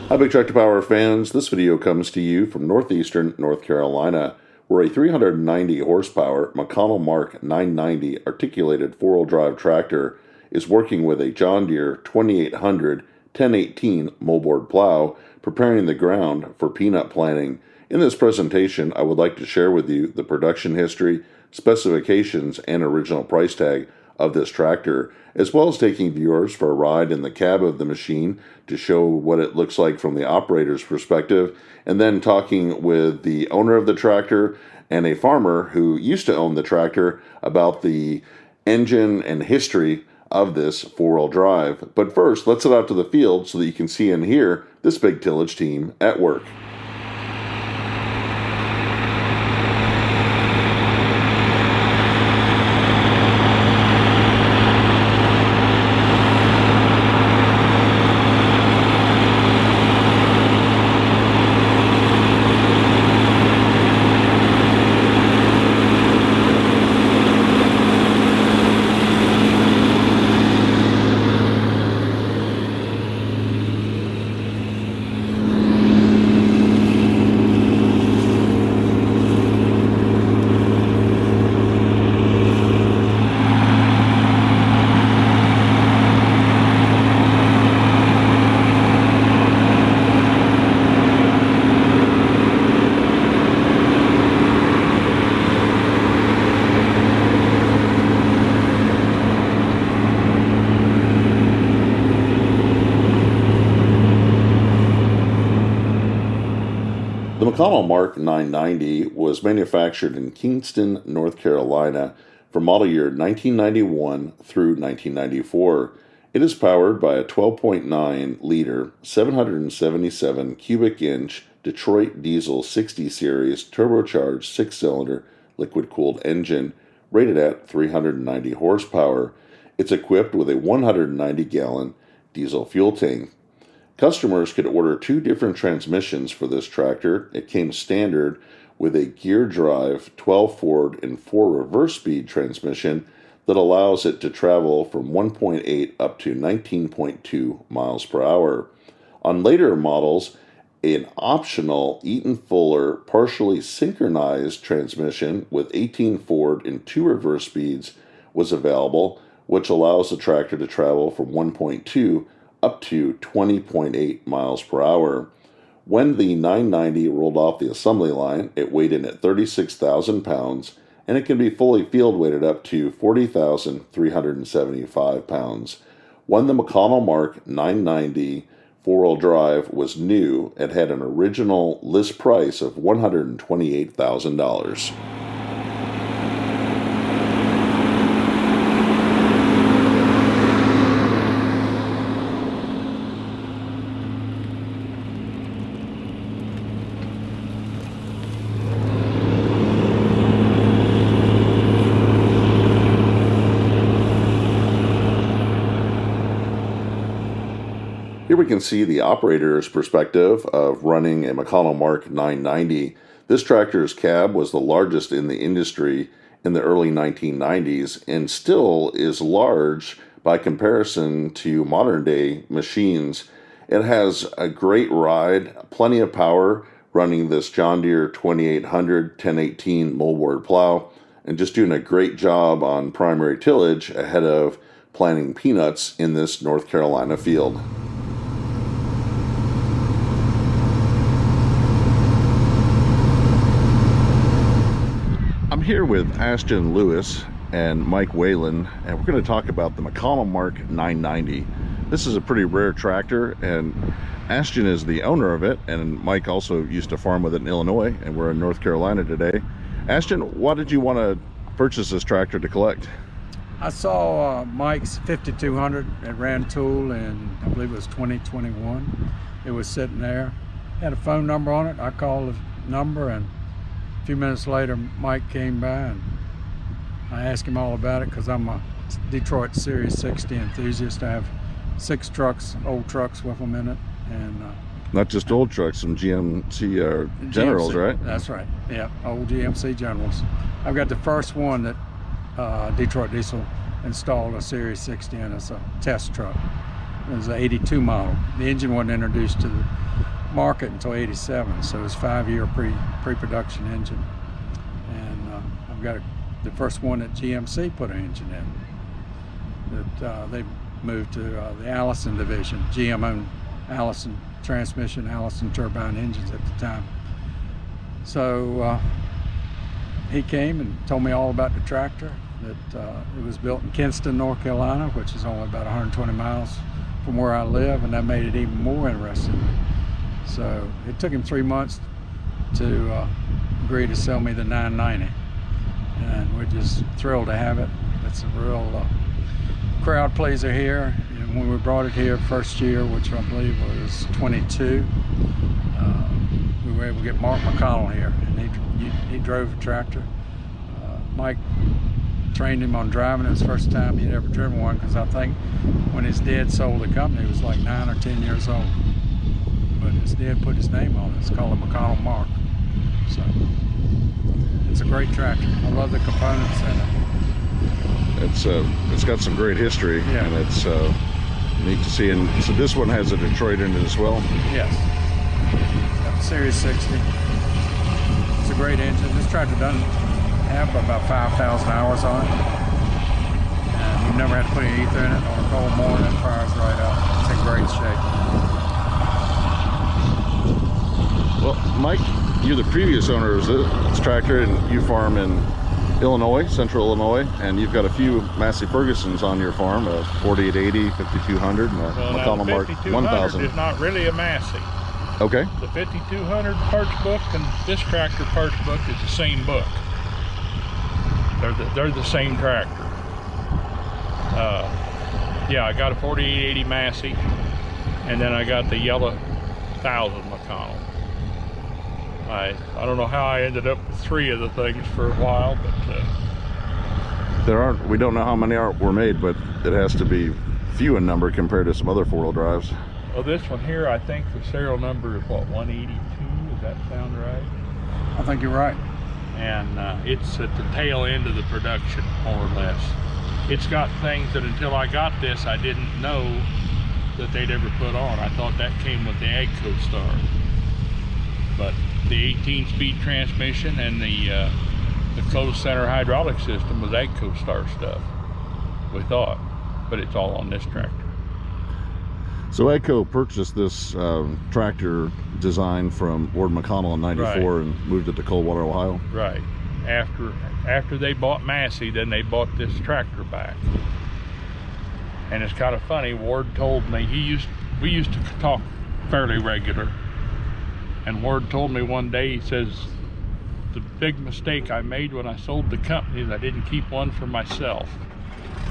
Hi Big Tractor Power fans, this video comes to you from northeastern North Carolina, where a 390 horsepower McConnell-Marc 990 articulated four-wheel drive tractor is working with a John Deere 2800 1018 moldboard plow, preparing the ground for peanut planting. In this presentation, I would like to share with you the production history, specifications, and original price tag of this tractor, as well as taking viewers for a ride in the cab of the machine to show what it looks like from the operator's perspective, and then talking with the owner of the tractor and a farmer who used to own the tractor about the engine and history of this four-wheel drive. But first, let's head out to the field so that you can see and hear this big tillage team at work. The McConnell-Marc 990 was manufactured in Kingston, North Carolina for model year 1991 through 1994. It is powered by a 12.9-liter, 777 cubic inch Detroit Diesel 60 series turbocharged 6-cylinder liquid-cooled engine rated at 390 horsepower. It's equipped with a 190-gallon diesel fuel tank. Customers could order two different transmissions for this tractor. It came standard with a gear drive 12 forward and 4 reverse speed transmission that allows it to travel from 1.8 up to 19.2 miles per hour. On later models, an optional Eaton Fuller partially synchronized transmission with 18 forward and 2 reverse speeds was available, which allows the tractor to travel from 1.2 up to 20.8 miles per hour. When the 990 rolled off the assembly line, it weighed in at 36,000 pounds, and it can be fully field weighted up to 40,375 pounds. When the McConnell-Marc 990 four-wheel drive was new, it had an original list price of $128,000. Here we can see the operator's perspective of running a McConnell-Marc 990. This tractor's cab was the largest in the industry in the early 1990s and still is large by comparison to modern-day machines. It has a great ride, plenty of power running this John Deere 2800 1018 moldboard plow, and just doing a great job on primary tillage ahead of planting peanuts in this North Carolina field. I'm here with Ashton Lewis and Mike Whalen, and we're going to talk about the McConnell-Marc 990. This is a pretty rare tractor, and Ashton is the owner of it, and Mike also used to farm with it in Illinois, and we're in North Carolina today. Ashton, why did you want to purchase this tractor to collect? I saw Mike's 5200 at Rantoul, and I believe it was 2021. It was sitting there, had a phone number on it. I called the number, and a few minutes later Mike came by, and I asked him all about it because I'm a Detroit Series 60 enthusiast. I have 6 trucks, old trucks with them in it, and not just old trucks, some GMC or Generals, GMC, right? That's right. Yeah, old GMC Generals. I've got the first one that Detroit Diesel installed a Series 60 in as a test truck. It was an 82 model. The engine wasn't introduced to the market until 87, so it was 5-year pre-production engine. And I've got the first one that GMC put an engine in. That they moved to the Allison division. GM owned Allison transmission, Allison turbine engines at the time. So he came and told me all about the tractor. That it was built in Kinston, North Carolina, which is only about 120 miles from where I live, and that made it even more interesting. So it took him 3 months to agree to sell me the 990, and we're just thrilled to have it. It's a real crowd pleaser here. And when we brought it here first year, which I believe was 22, we were able to get Mark McConnell here, and he drove the tractor. Mike trained him on driving it. His first time he'd ever driven one, because I think when his dad sold the company, he was like 9 or 10 years old. But his dad put his name on it. It's called a McConnell-Marc. So it's a great tractor. I love the components in it. It's got some great history, yeah. And it's neat to see. And so this one has a Detroit in it as well. Yes. Got the Series 60. It's a great engine. This tractor doesn't have about 5,000 hours on it. And we've never had to put any ether in it. On a cold morning, it fires right up. It's in great shape. Well, Mike, you're the previous owner of this tractor, and you farm in Illinois, central Illinois, and you've got a few Massey-Fergusons on your farm, a 4880, 5200, and a McConnell-Marc 1000. Is not really a Massey. Okay. The 5200 parts book and this tractor parts book is the same book. They're the same tractor. Yeah, I got a 4880 Massey, and then I got the yellow 1000 McConnell. I don't know how I ended up with 3 of the things for a while, but we don't know how many were made, but it has to be few in number compared to some other 4-wheel drives. well, this one here, I think the serial number is what, 182? Does that sound right? I think you're right. And it's at the tail end of the production, more or less. It's got things that until I got this, I didn't know that they'd ever put on. I thought that came with the AGCO-STAR. But the 18-speed transmission and the closed center hydraulic system was AGCO-STAR stuff, we thought, but it's all on this tractor. So AGCO purchased this tractor design from Ward McConnell in '94, Right. and moved it to Coldwater, Ohio. Right. After they bought Massey, then they bought this tractor back. And it's kind of funny, Ward told me, we used to talk fairly regular. And Ward told me one day, he says, the big mistake I made when I sold the company is I didn't keep one for myself.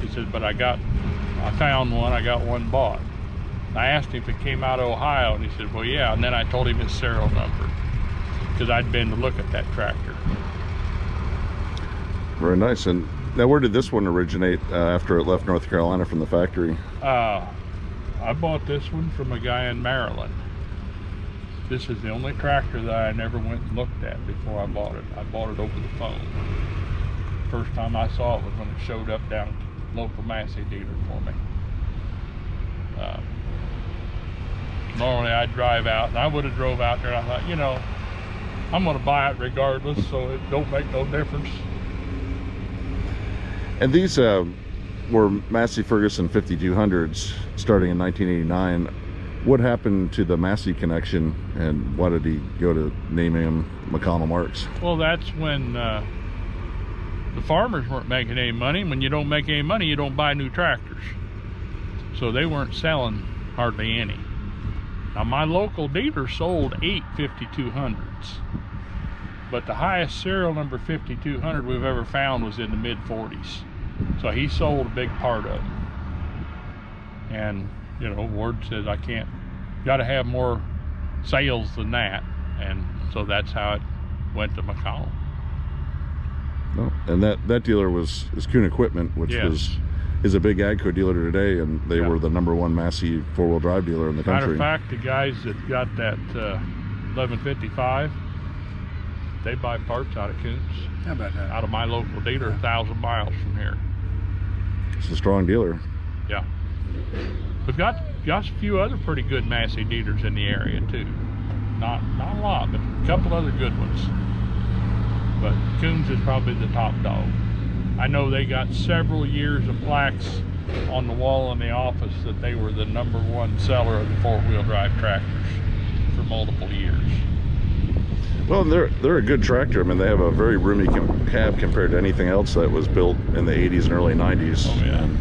He said, but I found one, I got one bought. I asked him if it came out of Ohio, and he said, well, yeah. And then I told him his serial number, because I'd been to look at that tractor. Very nice. And now, where did this one originate after it left North Carolina from the factory? I bought this one from a guy in Maryland. This is the only tractor that I never went and looked at before I bought it. I bought it over the phone. First time I saw it was when it showed up down at the local Massey dealer for me. Normally I'd drive out, and I would have drove out there, and I thought, you know, I'm going to buy it regardless, so it don't make no difference. And these were Massey-Ferguson 5200s starting in 1989. What happened to the Massey connection, and why did he go to naming them McConnell-Marcs? Well, that's when the farmers weren't making any money. When you don't make any money, you don't buy new tractors. So they weren't selling hardly any. Now, my local dealer sold 8 5200s, but the highest serial number 5200 we've ever found was in the mid-40s. So he sold a big part of them. And, you know, Ward says, got to have more sales than that. And so that's how it went to McConnell. No. And that dealer is Kuhn Equipment, which is a big AGCO dealer today, and they were the #1 Massey 4-wheel drive dealer in the country. Matter of fact, the guys that got that 1155, they buy parts out of Kuhn's. How about that? Out of my local dealer, 1,000 miles from here. It's a strong dealer. Yeah. We've got got a few other pretty good Massey dealers in the area too. Not a lot, but a couple other good ones. But Coombs is probably the top dog. I know they got several years of plaques on the wall in the office that they were the #1 seller of the 4-wheel drive tractors for multiple years. Well, they're a good tractor. I mean, they have a very roomy cab compared to anything else that was built in the 80s and early 90s. Oh yeah. And,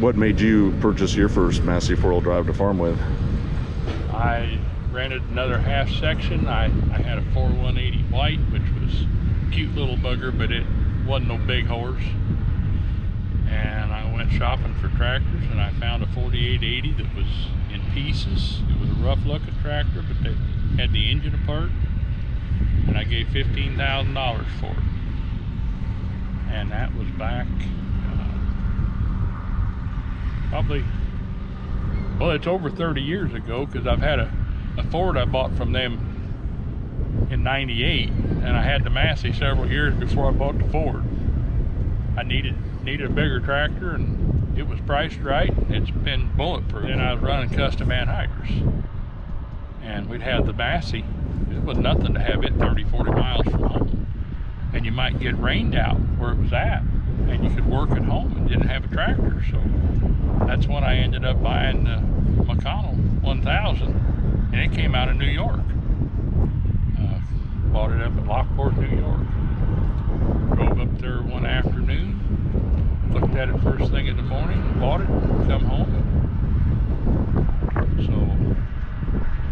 what made you purchase your first Massey 4-wheel drive to farm with? I rented another half section. I had a 4180 white, which was a cute little bugger, but it wasn't no big horse. And I went shopping for tractors, and I found a 4880 that was in pieces. It was a rough looking tractor, but they had the engine apart, and I gave $15,000 for it. And that was back probably, well, it's over 30 years ago, because I've had a Ford I bought from them in '98, and I had the Massey several years before I bought the Ford. I needed a bigger tractor, and it was priced right. It's been bulletproof. Then I was running custom anhydrous, and we'd have the Massey. It was nothing to have it 30-40 miles from home, and you might get rained out where it was at, and you could work at home and didn't have a tractor. So that's when I ended up buying the McConnell 1000, and it came out of New York. Bought it up at Lockport, New York. Drove up there one afternoon, looked at it first thing in the morning, bought it, come home. So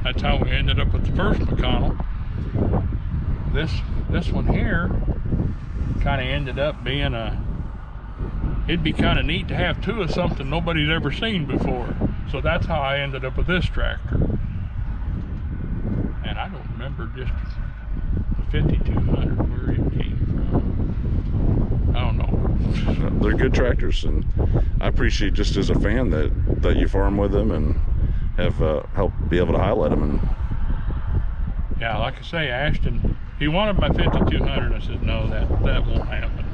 that's how we ended up with the first McConnell. This one here kind of ended up being it'd be kind of neat to have two of something nobody's ever seen before. So that's how I ended up with this tractor. And I don't remember just the 5200 where it came from. I don't know. They're good tractors, and I appreciate, just as a fan, that you farm with them and have helped be able to highlight them. And yeah, like I say, Ashton, he wanted my 5200. I said, no, that won't happen.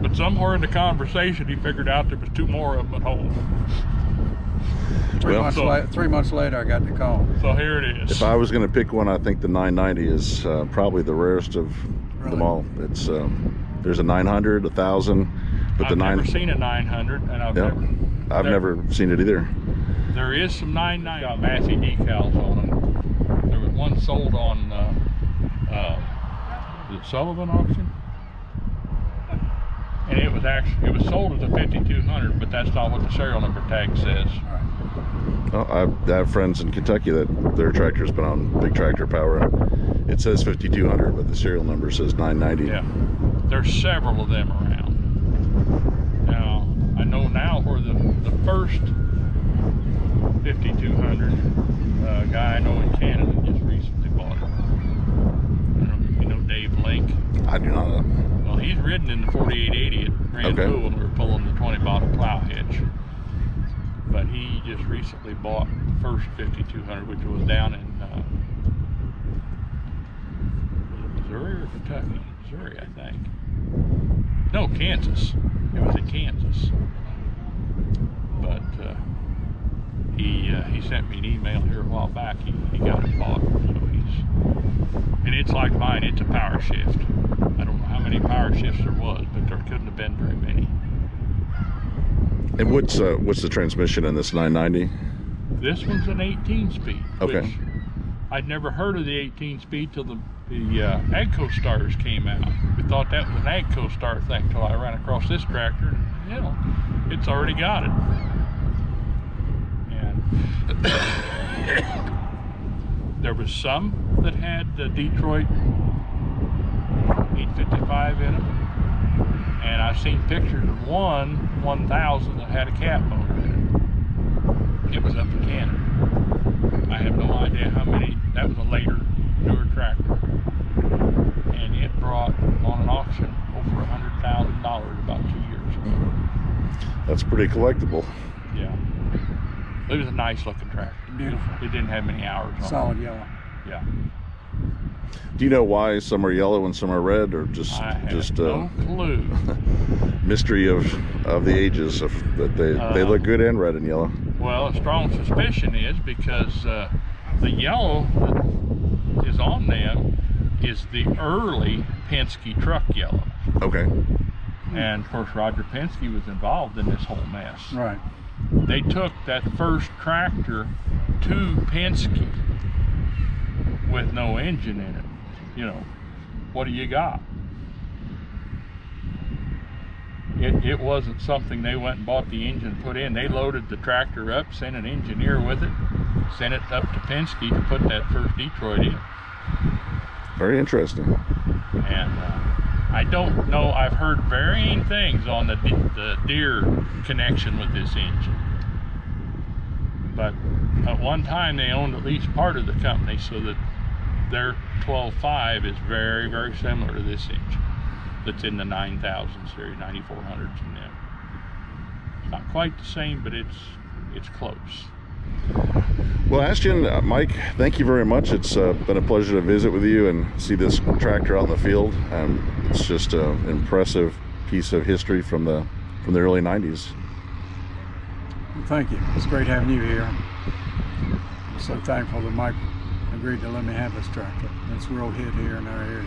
But somewhere in the conversation, he figured out there was two more of them at home. Three months later, I got the call. So here it is. if I was going to pick one, I think the 990 is probably the rarest of them all. It's there's a 900, 1000, but I've never seen a 900, and I've never seen it either. There is some 990 got Massey decals on them. There was one sold on the Sullivan auction, and it was sold as a 5200, but that's not what the serial number tag says. Well, I have friends in Kentucky that their tractor's been on Big Tractor Power, and it says 5200, but the serial number says 990. Yeah, there's several of them around. Now, I know now where the first 5200 guy I know in Canada just recently bought it. I don't know if you know Dave Link. I do not know. Well, he's ridden in the 4880 at Grand Pool when we were pulling the 20-bottle plow hitch. But he just recently bought the first 5200, which was down in was it Missouri or Kentucky? Missouri, I think. No, Kansas. It was in Kansas. But he sent me an email here a while back. He got it bought, so and it's like mine. It's a power shift. I don't know how many power shifts there was, but there couldn't have been very many. And what's the transmission in this 990? This one's an 18-speed. Okay. Which I'd never heard of the 18-speed till the AGCO-STARs came out. We thought that was an AGCO-STAR thing till I ran across this tractor, and it's already got it. And there was some that had the Detroit 855 in them. And I've seen pictures of one 1000 that had a cat motor in it. It was up in Canada. I have no idea how many. That was a later, newer tractor. And it brought on an auction over $100,000 about 2 years ago. That's pretty collectible. Yeah. It was a nice looking tractor. Beautiful. It didn't have many hours on it. Solid yellow. Yeah. Do you know why some are yellow and some are red, or just I have no clue. mystery of the ages that they look good and red and yellow? Well, a strong suspicion is because the yellow that is on them is the early Penske truck yellow. Okay. And of course, Roger Penske was involved in this whole mess. Right. They took that first tractor to Penske with no engine in it. You know, what do you got? It wasn't something they went and bought the engine put in. They loaded the tractor up, sent an engineer with it, sent it up to Penske to put that first Detroit in. Very interesting. And I don't know, I've heard varying things on the Deere connection with this engine. But at one time they owned at least part of the company, so that their 12.5 is very, very similar to this engine that's in the 9000 series, 9400s and them. It's not quite the same, but it's close. Well, Ashton, Mike, thank you very much. It's been a pleasure to visit with you and see this tractor out in the field. It's just an impressive piece of history from the early 90s. Well, thank you. It's great having you here. I'm so thankful that Mike agreed to let me have this tractor. It's a real hit here in our area.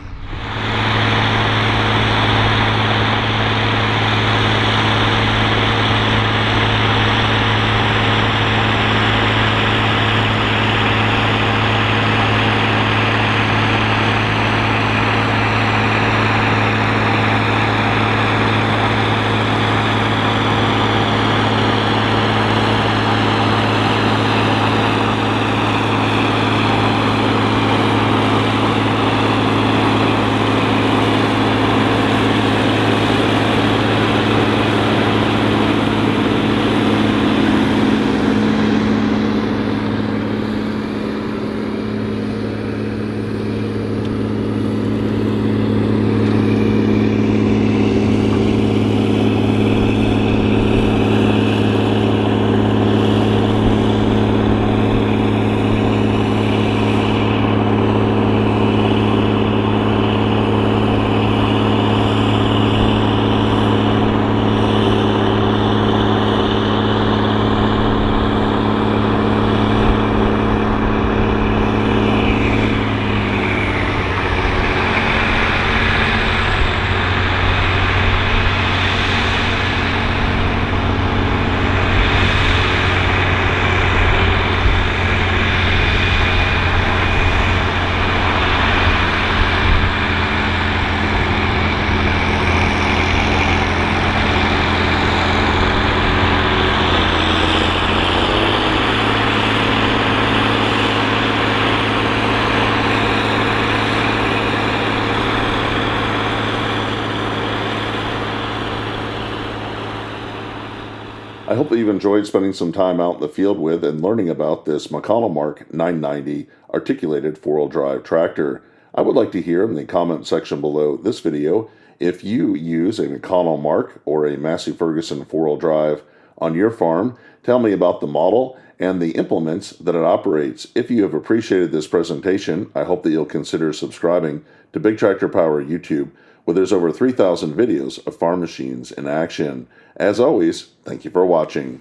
I hope that you've enjoyed spending some time out in the field with and learning about this McConnell-Marc 990 articulated four-wheel drive tractor. I would like to hear in the comment section below this video if you use a McConnell-Marc or a Massey-Ferguson four-wheel drive on your farm. Tell me about the model and the implements that it operates. If you have appreciated this presentation, I hope that you'll consider subscribing to Big Tractor Power YouTube, where there's over 3,000 videos of farm machines in action. As always, thank you for watching.